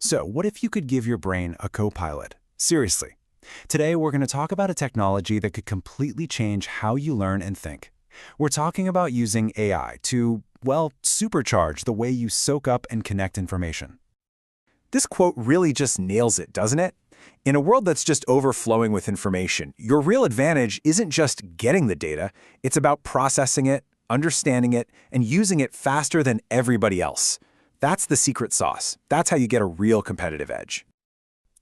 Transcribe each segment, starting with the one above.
So, what if you could give your brain a co-pilot? Seriously. Today, we're going to talk about a technology that could completely change how you learn and think. We're talking about using AI to, well, supercharge the way you soak up and connect information. This quote really just nails it, doesn't it? In a world that's just overflowing with information, your real advantage isn't just getting the data, it's about processing it, understanding it, and using it faster than everybody else. That's the secret sauce. That's how you get a real competitive edge.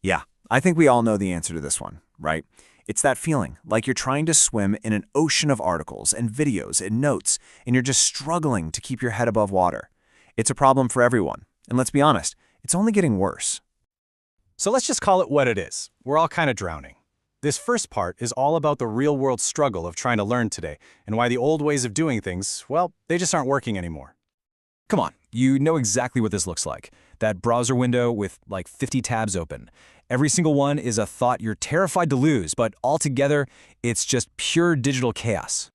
Yeah, I think we all know the answer to this one, right? It's that feeling, like you're trying to swim in an ocean of articles and videos and notes, and you're just struggling to keep your head above water. It's a problem for everyone, and let's be honest, it's only getting worse. So let's just call it what it is. We're all kind of drowning. This first part is all about the real-world struggle of trying to learn today, and why the old ways of doing things, well, they just aren't working anymore. Come on, you know exactly what this looks like. That browser window with like 50 tabs open. Every single one is a thought you're terrified to lose, but altogether, it's just pure digital chaos.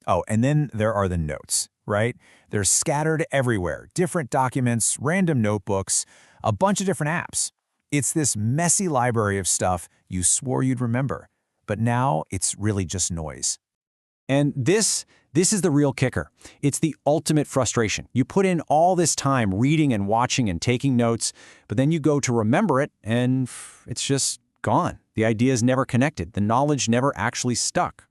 Oh, and then there are the notes, right? They're scattered everywhere, different documents, random notebooks, a bunch of different apps. It's this messy library of stuff you swore you'd remember, but now it's really just noise. And this is the real kicker. It's the ultimate frustration. You put in all this time reading and watching and taking notes, but then you go to remember it and it's just gone. The idea is never connected. The knowledge never actually stuck.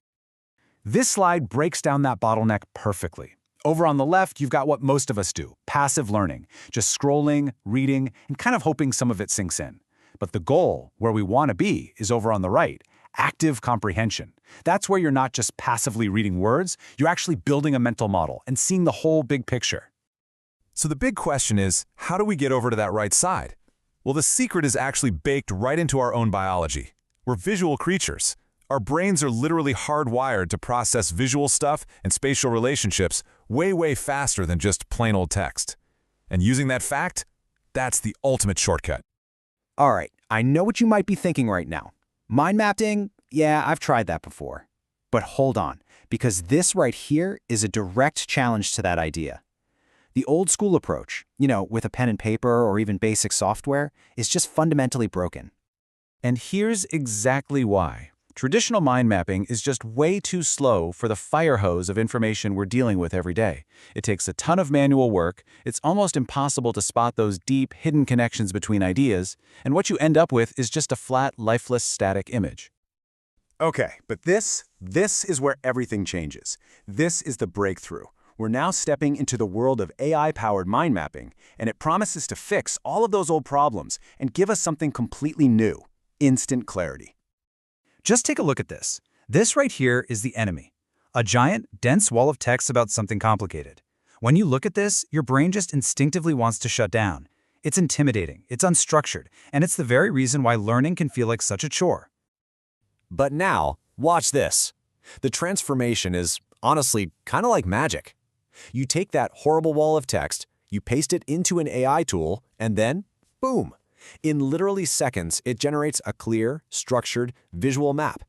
This slide breaks down that bottleneck perfectly. Over on the left, you've got what most of us do, passive learning, just scrolling, reading, and kind of hoping some of it sinks in. But the goal, where we want to be, is over on the right, active comprehension. That's where you're not just passively reading words, you're actually building a mental model and seeing the whole big picture. So the big question is, how do we get over to that right side? Well, the secret is actually baked right into our own biology. We're visual creatures. Our brains are literally hardwired to process visual stuff and spatial relationships way faster than just plain old text. And using that fact, that's the ultimate shortcut. All right, I know what you might be thinking right now. Mind mapping? Yeah, I've tried that before. But hold on, because this right here is a direct challenge to that idea. The old school approach, with a pen and paper or even basic software, is just fundamentally broken. And here's exactly why. Traditional mind mapping is just way too slow for the fire hose of information we're dealing with every day. It takes a ton of manual work, it's almost impossible to spot those deep, hidden connections between ideas, and what you end up with is just a flat, lifeless, static image. Okay, but this is where everything changes. This is the breakthrough. We're now stepping into the world of AI-powered mind mapping, and it promises to fix all of those old problems and give us something completely new: instant clarity. Just take a look at this. This right here is the enemy. A giant, dense wall of text about something complicated. When you look at this, your brain just instinctively wants to shut down. It's intimidating, it's unstructured, and it's the very reason why learning can feel like such a chore. But now, watch this. The transformation is, honestly, kind of like magic. You take that horrible wall of text, you paste it into an AI tool, and then, boom! In literally seconds, it generates a clear, structured, visual map.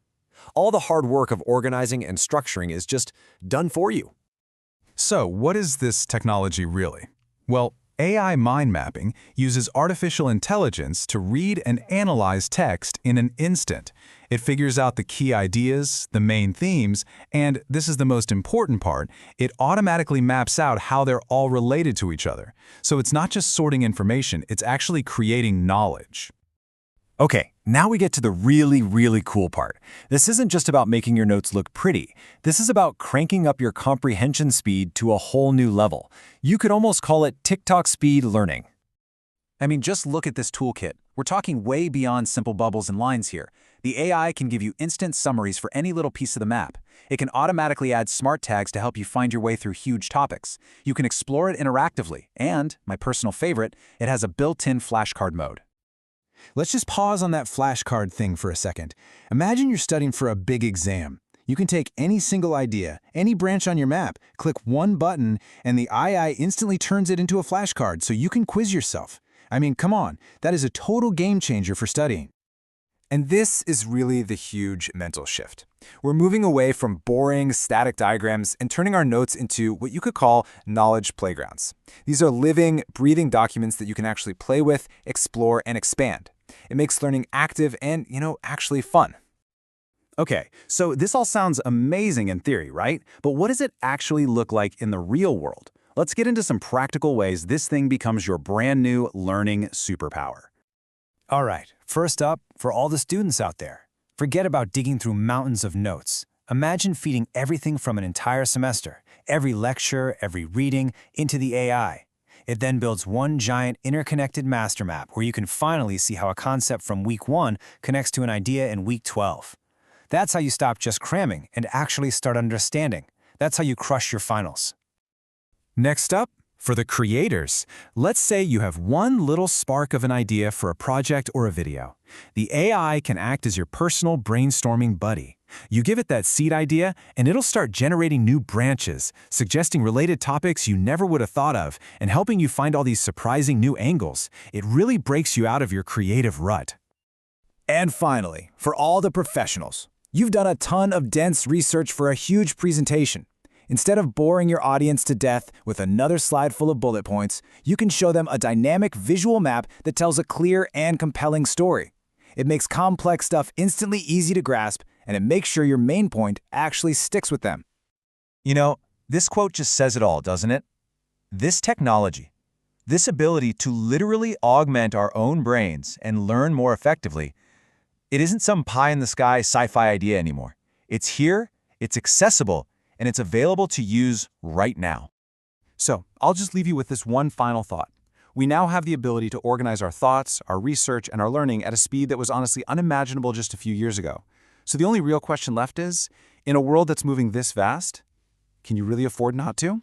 All the hard work of organizing and structuring is just done for you. So what is this technology really? Well, AI mind mapping uses artificial intelligence to read and analyze text in an instant. It figures out the key ideas, the main themes, and this is the most important part, it automatically maps out how they're all related to each other. So it's not just sorting information, it's actually creating knowledge. Okay, now we get to the really cool part. This isn't just about making your notes look pretty. This is about cranking up your comprehension speed to a whole new level. You could almost call it TikTok speed learning. I mean, just look at this toolkit. We're talking way beyond simple bubbles and lines here. The AI can give you instant summaries for any little piece of the map. It can automatically add smart tags to help you find your way through huge topics. You can explore it interactively, and, my personal favorite, it has a built-in flashcard mode. Let's just pause on that flashcard thing for a second. Imagine you're studying for a big exam. You can take any single idea, any branch on your map, click one button, and the AI instantly turns it into a flashcard so you can quiz yourself. I mean, come on, that is a total game changer for studying. And this is really the huge mental shift. We're moving away from boring, static diagrams and turning our notes into what you could call knowledge playgrounds. These are living, breathing documents that you can actually play with, explore, and expand. It makes learning active and, actually fun. Okay, so this all sounds amazing in theory, right? But what does it actually look like in the real world? Let's get into some practical ways this thing becomes your brand new learning superpower. All right, first up, for all the students out there, forget about digging through mountains of notes. Imagine feeding everything from an entire semester, every lecture, every reading, into the AI. It then builds one giant interconnected master map where you can finally see how a concept from week 1 connects to an idea in week 12. That's how you stop just cramming and actually start understanding. That's how you crush your finals. Next up, for the creators, let's say you have one little spark of an idea for a project or a video. The AI can act as your personal brainstorming buddy. You give it that seed idea, and it'll start generating new branches, suggesting related topics you never would have thought of, and helping you find all these surprising new angles. It really breaks you out of your creative rut. And finally, for all the professionals, you've done a ton of dense research for a huge presentation. Instead of boring your audience to death with another slide full of bullet points, you can show them a dynamic visual map that tells a clear and compelling story. It makes complex stuff instantly easy to grasp, and it makes sure your main point actually sticks with them. This quote just says it all, doesn't it? This technology, this ability to literally augment our own brains and learn more effectively, it isn't some pie-in-the-sky sci-fi idea anymore. It's here, it's accessible, and it's available to use right now. So, I'll just leave you with this one final thought. We now have the ability to organize our thoughts, our research, and our learning at a speed that was honestly unimaginable just a few years ago. So the only real question left is, in a world that's moving this fast, can you really afford not to?